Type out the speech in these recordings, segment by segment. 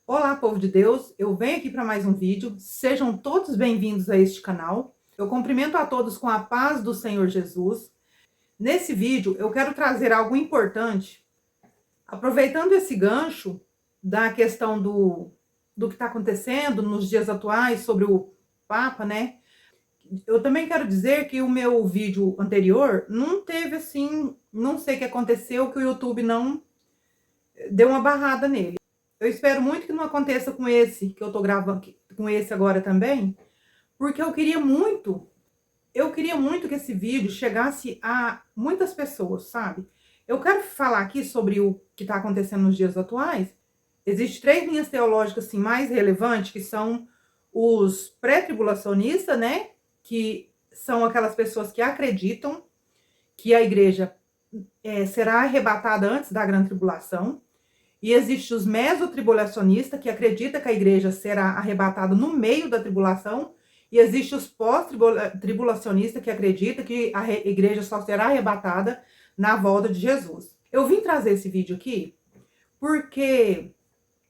Olá, povo de Deus, eu venho aqui para mais um vídeo, sejam todos bem-vindos a este canal. Eu cumprimento a todos com a paz do Senhor Jesus. Nesse vídeo eu quero trazer algo importante, aproveitando esse gancho da questão do que está acontecendo nos dias atuais sobre o Papa, né? Eu também quero dizer que o meu vídeo anterior não teve assim, não sei o que aconteceu, que o YouTube não deu uma barrada nele. Eu espero muito que não aconteça com esse que eu tô gravando, com esse agora também, porque eu queria muito que esse vídeo chegasse a muitas pessoas, sabe? Eu quero falar aqui sobre o que está acontecendo nos dias atuais. Existem três linhas teológicas assim, mais relevantes, que são os pré-tribulacionistas, né? Que são aquelas pessoas que acreditam que a igreja será arrebatada antes da grande tribulação. E existe os mesotribulacionistas, que acredita que a igreja será arrebatada no meio da tribulação. E existe os pós-tribulacionistas, que acredita que a igreja só será arrebatada na volta de Jesus. Eu vim trazer esse vídeo aqui porque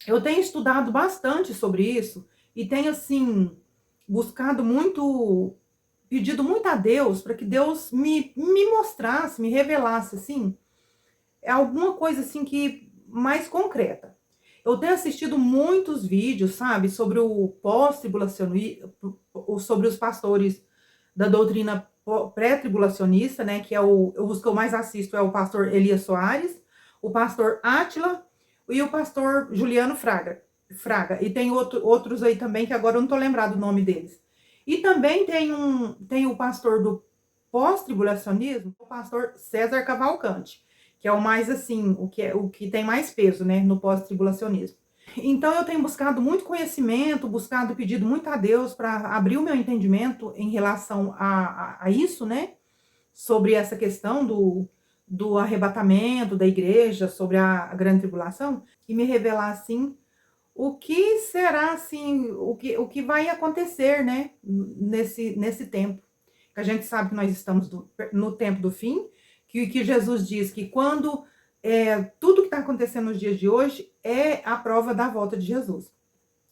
eu tenho estudado bastante sobre isso e tenho, assim, buscado muito, pedido muito a Deus para que Deus me mostrasse, me revelasse, assim, alguma coisa, assim, que mais concreta. Eu tenho assistido muitos vídeos, sabe, sobre o pós-tribulacionismo, sobre os pastores da doutrina pré-tribulacionista, né, que é os que eu mais assisto é o pastor Elias Soares, o pastor Átila e o pastor Juliano Fraga. E tem outros aí também que agora eu não tô lembrado o nome deles. E também tem o pastor do pós-tribulacionismo, o pastor César Cavalcante, que é o mais assim, o que tem mais peso, né, no pós-tribulacionismo. Então eu tenho buscado muito conhecimento, buscado, pedido muito a Deus para abrir o meu entendimento em relação a isso, né, sobre essa questão do arrebatamento da igreja, sobre a grande tribulação, e me revelar, assim, o que será, assim, o que vai acontecer, né, nesse tempo. A gente sabe que nós estamos no tempo do fim, que Jesus diz que quando tudo que está acontecendo nos dias de hoje é a prova da volta de Jesus.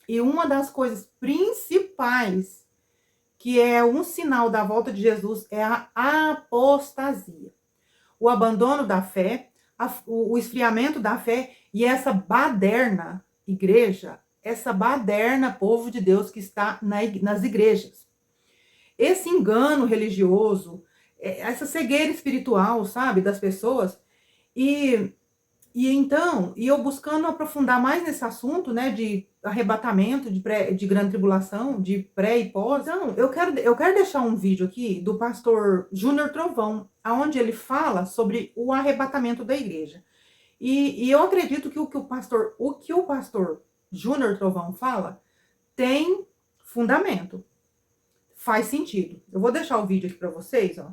E uma das coisas principais, que é um sinal da volta de Jesus, é a apostasia. O abandono da fé, o esfriamento da fé e essa baderna igreja, essa baderna povo de Deus que está nas igrejas. Esse engano religioso, essa cegueira espiritual, sabe, das pessoas. E, e eu buscando aprofundar mais nesse assunto, né, de arrebatamento, de grande tribulação, de pré e pós. Então, eu quero deixar um vídeo aqui do pastor Júnior Trovão, onde ele fala sobre o arrebatamento da igreja. E eu acredito que o que o pastor Júnior Trovão fala tem fundamento. Faz sentido. Eu vou deixar o vídeo aqui para vocês, ó.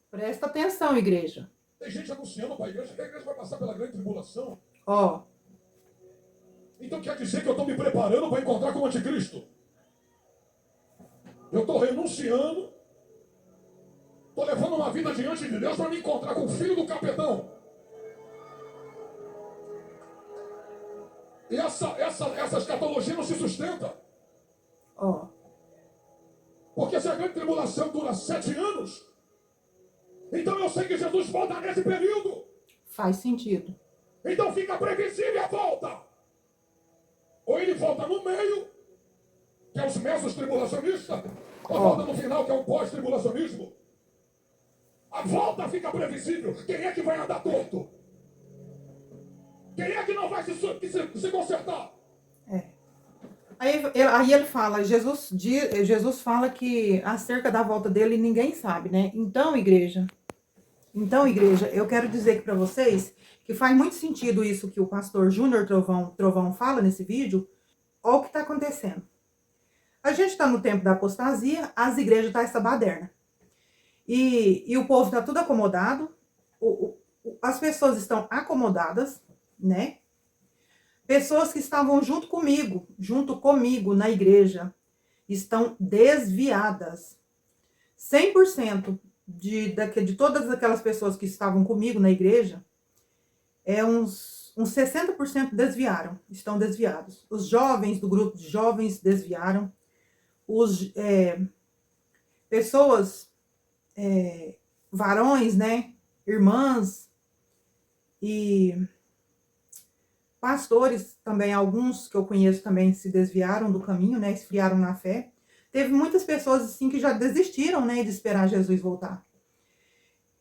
Presta atenção, igreja. Tem gente anunciando para a igreja que a igreja vai passar pela grande tribulação. Ó. Então quer dizer que eu estou me preparando para encontrar com o anticristo? Eu estou renunciando, estou levando uma vida diante de Deus para me encontrar com o filho do capetão. E essa escatologia não se sustenta. Ó. Porque se a grande tribulação dura 7 anos, então eu sei que Jesus volta nesse período. Faz sentido. Então fica previsível a volta. Ou ele volta no meio, que é os mesos tribulacionistas, ou volta no final, que é o pós-tribulacionismo. A volta fica previsível. Quem é que vai andar torto? Quem é que não vai se consertar? Aí ele fala, Jesus fala que acerca da volta dele ninguém sabe, né? Então, igreja, eu quero dizer aqui para vocês que faz muito sentido isso que o pastor Júnior Trovão fala nesse vídeo. Olha o que está acontecendo. A gente está no tempo da apostasia, as igrejas estão essa baderna. E o povo está tudo acomodado, as pessoas estão acomodadas, né? Pessoas que estavam junto comigo na igreja, estão desviadas. 100% de todas aquelas pessoas que estavam comigo na igreja, uns uns 60% desviaram, estão desviados. Os jovens do grupo de jovens desviaram. Pessoas, varões, né? Irmãs e pastores também, alguns que eu conheço também se desviaram do caminho, né? Esfriaram na fé. Teve muitas pessoas assim que já desistiram, né, de esperar Jesus voltar.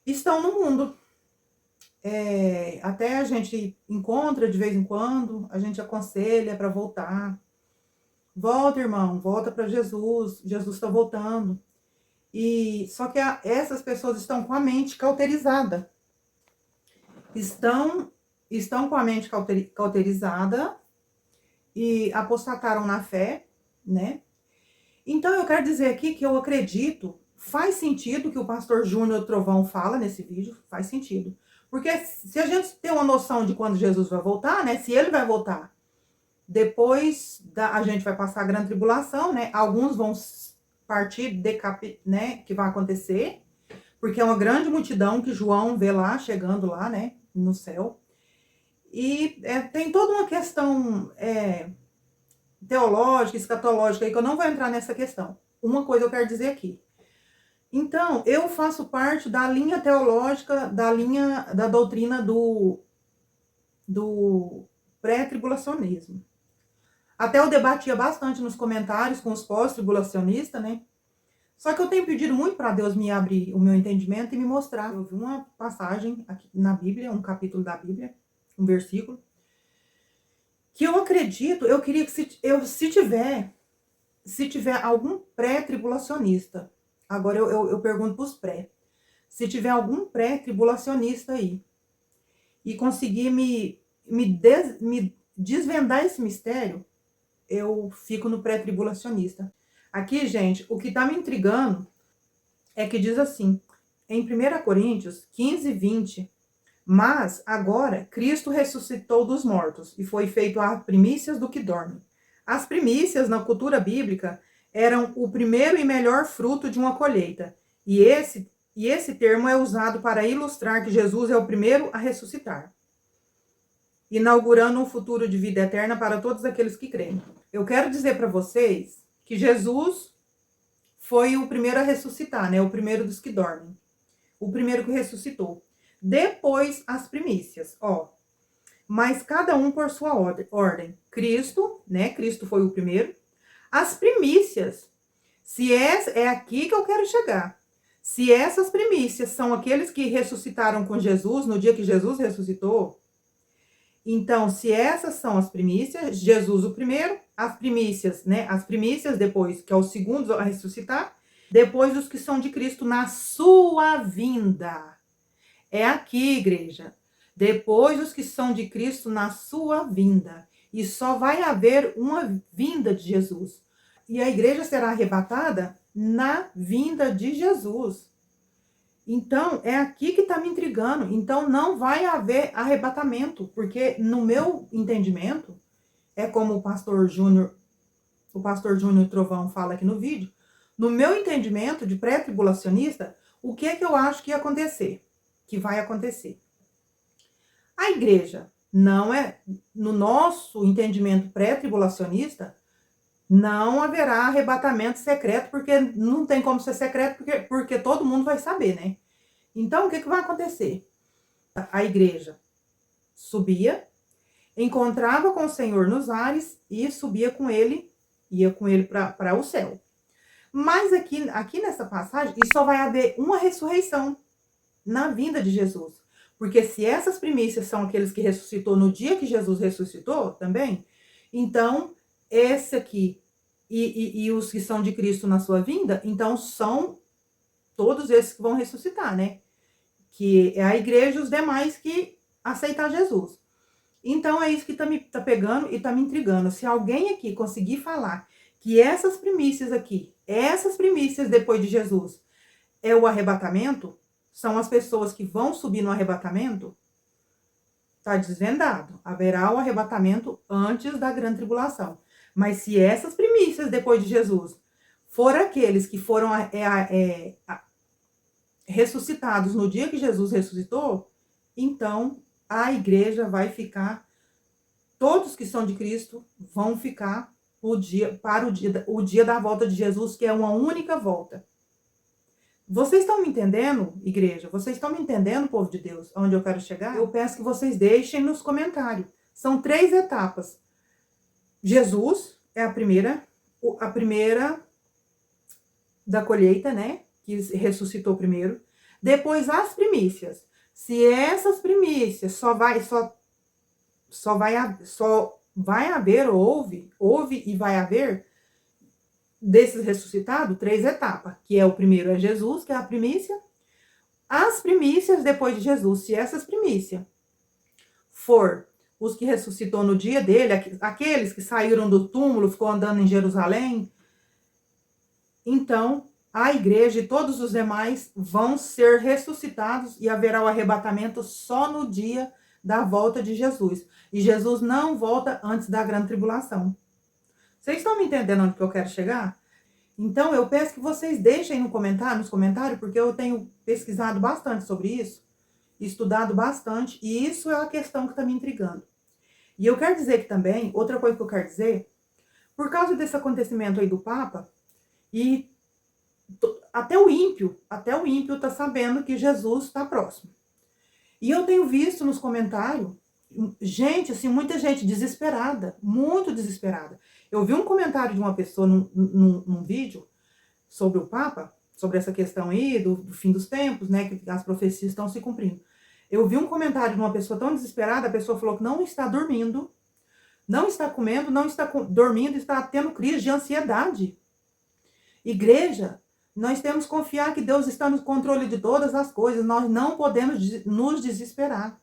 Estão no mundo. Até a gente encontra de vez em quando, a gente aconselha para voltar. Volta, irmão, volta para Jesus. Jesus está voltando. Só que essas pessoas estão com a mente cauterizada. Estão com a mente cauterizada e apostataram na fé, né? Então, eu quero dizer aqui que eu acredito, faz sentido que o pastor Júnior Trovão fala nesse vídeo, faz sentido. Porque se a gente tem uma noção de quando Jesus vai voltar, né? Se ele vai voltar, depois a gente vai passar a grande tribulação, né? Alguns vão partir, né? Que vai acontecer, porque é uma grande multidão que João vê lá, chegando lá, né? No céu. E tem toda uma questão teológica, escatológica, aí que eu não vou entrar nessa questão. Uma coisa eu quero dizer aqui. Então, eu faço parte da linha teológica, da doutrina do pré-tribulacionismo. Até eu debatia bastante nos comentários com os pós-tribulacionistas, né? Só que eu tenho pedido muito para Deus me abrir o meu entendimento e me mostrar. Eu vi uma passagem aqui na Bíblia, um capítulo da Bíblia, um versículo, que eu acredito, eu queria que se tiver algum pré-tribulacionista, agora eu pergunto para os pré, se tiver algum pré-tribulacionista aí, e conseguir me desvendar esse mistério, eu fico no pré-tribulacionista. Aqui, gente, o que está me intrigando é que diz assim, em 1 Coríntios 15, 20, mas agora Cristo ressuscitou dos mortos e foi feito a primícias do que dorme. As primícias, na cultura bíblica, eram o primeiro e melhor fruto de uma colheita. E esse termo é usado para ilustrar que Jesus é o primeiro a ressuscitar, inaugurando um futuro de vida eterna para todos aqueles que creem. Eu quero dizer para vocês que Jesus foi o primeiro a ressuscitar, né? O primeiro dos que dormem. O primeiro que ressuscitou. Depois as primícias, mas cada um por sua ordem. Cristo, né? Cristo foi o primeiro. As primícias, se é aqui que eu quero chegar. Se essas primícias são aqueles que ressuscitaram com Jesus no dia que Jesus ressuscitou, então, se essas são as primícias, Jesus o primeiro, as primícias, né? As primícias depois, que é o segundo a ressuscitar, depois os que são de Cristo na sua vinda. É aqui, igreja. Depois os que são de Cristo na sua vinda. E só vai haver uma vinda de Jesus. E a igreja será arrebatada na vinda de Jesus. Então, é aqui que está me intrigando. Então, não vai haver arrebatamento, porque no meu entendimento, é como o pastor Júnior Trovão fala aqui no vídeo, no meu entendimento de pré-tribulacionista, o que é que eu acho que ia acontecer? Que vai acontecer. A igreja não é, no nosso entendimento pré-tribulacionista, não haverá arrebatamento secreto, porque não tem como ser secreto, porque todo mundo vai saber, né? Então, o que vai acontecer? A igreja subia, encontrava com o Senhor nos ares e subia com ele, ia com ele para o céu. Mas aqui nessa passagem, e só vai haver uma ressurreição na vinda de Jesus. Porque se essas primícias são aqueles que ressuscitou no dia que Jesus ressuscitou também, então esse aqui e os que são de Cristo na sua vinda, então são todos esses que vão ressuscitar, né? Que é a igreja e os demais que aceitar Jesus. Então é isso que tá pegando e tá me intrigando. Se alguém aqui conseguir falar que essas primícias aqui, essas primícias depois de Jesus, é o arrebatamento, são as pessoas que vão subir no arrebatamento, tá desvendado. Haverá o arrebatamento antes da grande tribulação. Mas se essas primícias depois de Jesus for aqueles que foram ressuscitados no dia que Jesus ressuscitou, então a igreja vai ficar todos que são de Cristo vão ficar para o dia da volta de Jesus, que é uma única volta. Vocês estão me entendendo, igreja? Vocês estão me entendendo, povo de Deus, onde eu quero chegar? Eu peço que vocês deixem nos comentários. São 3 etapas. Jesus é a primeira da colheita, né? Que ressuscitou primeiro. Depois as primícias. Se essas primícias só vai haver, houve e vai haver desses ressuscitados, 3 etapas, que é o primeiro é Jesus, que é a primícia. As primícias depois de Jesus, se essas primícias for os que ressuscitou no dia dele, aqueles que saíram do túmulo, ficou andando em Jerusalém, então a igreja e todos os demais vão ser ressuscitados e haverá o arrebatamento só no dia da volta de Jesus. E Jesus não volta antes da grande tribulação. Vocês estão me entendendo onde que eu quero chegar? Então, eu peço que vocês deixem nos comentários, porque eu tenho pesquisado bastante sobre isso, estudado bastante, e isso é a questão que está me intrigando. E eu quero dizer que também, outra coisa que eu quero dizer, por causa desse acontecimento aí do Papa, e até o ímpio está sabendo que Jesus está próximo. E eu tenho visto nos comentários, gente, assim, muita gente desesperada, muito desesperada. Eu vi um comentário de uma pessoa num vídeo sobre o Papa, sobre essa questão aí do fim dos tempos, né, que as profecias estão se cumprindo. Eu vi um comentário de uma pessoa tão desesperada, a pessoa falou que não está dormindo, não está comendo, não está dormindo, está tendo crise de ansiedade. Igreja, nós temos que confiar que Deus está no controle de todas as coisas, nós não podemos nos desesperar.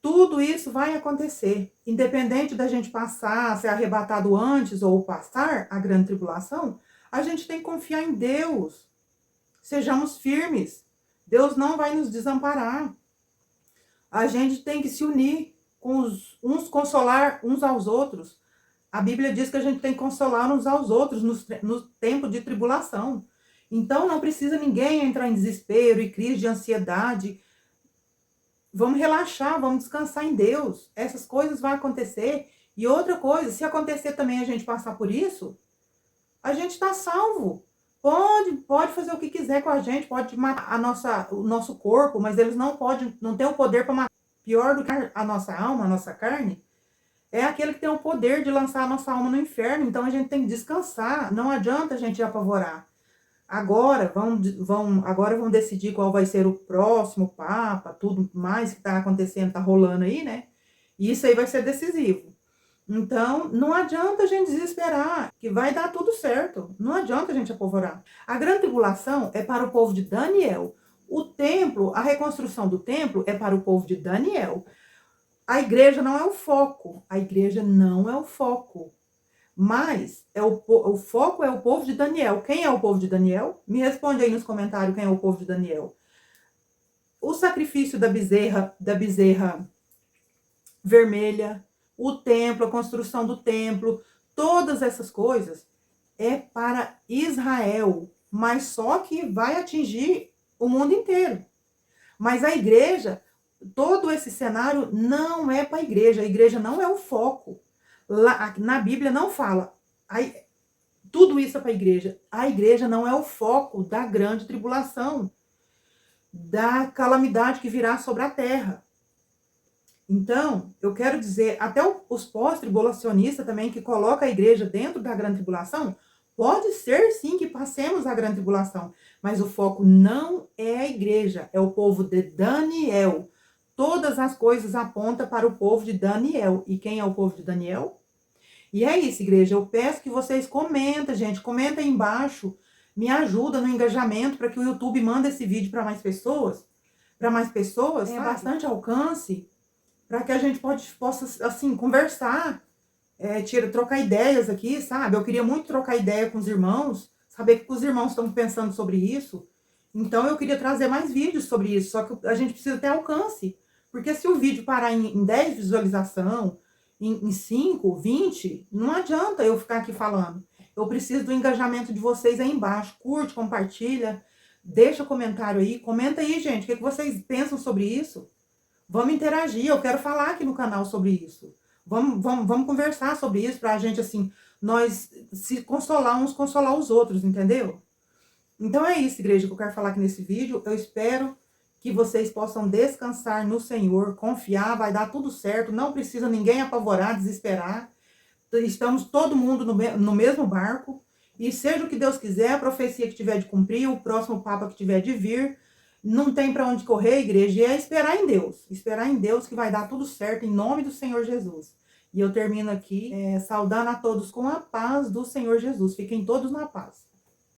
Tudo isso vai acontecer, independente da gente passar, ser arrebatado antes ou passar a grande tribulação, a gente tem que confiar em Deus. Sejamos firmes. Deus não vai nos desamparar. A gente tem que se unir, uns consolar uns aos outros. A Bíblia diz que a gente tem que consolar uns aos outros no tempo de tribulação. Então não precisa ninguém entrar em desespero e crise de ansiedade. Vamos relaxar, vamos descansar em Deus. Essas coisas vão acontecer. E outra coisa, se acontecer também a gente passar por isso, a gente está salvo. Pode fazer o que quiser com a gente, pode matar o nosso corpo, mas eles não têm o poder para matar. Pior do que a nossa alma, a nossa carne, é aquele que tem o poder de lançar a nossa alma no inferno. Então a gente tem que descansar. Não adianta a gente apavorar. Agora vão decidir qual vai ser o próximo Papa, tudo mais que está acontecendo, está rolando aí, né? E isso aí vai ser decisivo. Então, não adianta a gente desesperar, que vai dar tudo certo. Não adianta a gente apavorar. A grande tribulação é para o povo de Daniel. O templo, a reconstrução do templo é para o povo de Daniel. A igreja não é o foco. A igreja não é o foco. Mas o foco é o povo de Daniel. Quem é o povo de Daniel? Me responde aí nos comentários quem é o povo de Daniel. O sacrifício da bezerra vermelha, o templo, a construção do templo, todas essas coisas é para Israel, mas só que vai atingir o mundo inteiro. Mas a igreja, todo esse cenário não é para a igreja não é o foco. Lá, na Bíblia não fala, tudo isso é para a igreja não é o foco da grande tribulação, da calamidade que virá sobre a terra. Então, eu quero dizer, até os pós-tribulacionistas também, que colocam a igreja dentro da grande tribulação, pode ser sim que passemos a grande tribulação, mas o foco não é a igreja, é o povo de Daniel. Todas as coisas apontam para o povo de Daniel. E quem é o povo de Daniel? E é isso, igreja. Eu peço que vocês comentem, gente. Comenta aí embaixo. Me ajuda no engajamento para que o YouTube mande esse vídeo para mais pessoas. Para mais pessoas, tenha bastante alcance. Para que a gente possa, assim, conversar. Trocar ideias aqui, sabe? Eu queria muito trocar ideia com os irmãos. Saber o que os irmãos estão pensando sobre isso. Então, eu queria trazer mais vídeos sobre isso. Só que a gente precisa ter alcance. Porque se o vídeo parar em 10 visualizações, em 5, 20, não adianta eu ficar aqui falando. Eu preciso do engajamento de vocês aí embaixo. Curte, compartilha, deixa comentário aí. Comenta aí, gente, o que vocês pensam sobre isso. Vamos interagir, eu quero falar aqui no canal sobre isso. Vamos conversar sobre isso pra gente, assim, nós se consolar uns, consolar os outros, entendeu? Então é isso, igreja, que eu quero falar aqui nesse vídeo. Eu espero que vocês possam descansar no Senhor, confiar, vai dar tudo certo, não precisa ninguém apavorar, desesperar. Estamos todo mundo no mesmo barco, e seja o que Deus quiser, a profecia que tiver de cumprir, o próximo Papa que tiver de vir, não tem para onde correr, igreja, e é esperar em Deus que vai dar tudo certo, em nome do Senhor Jesus. E eu termino aqui saudando a todos com a paz do Senhor Jesus. Fiquem todos na paz.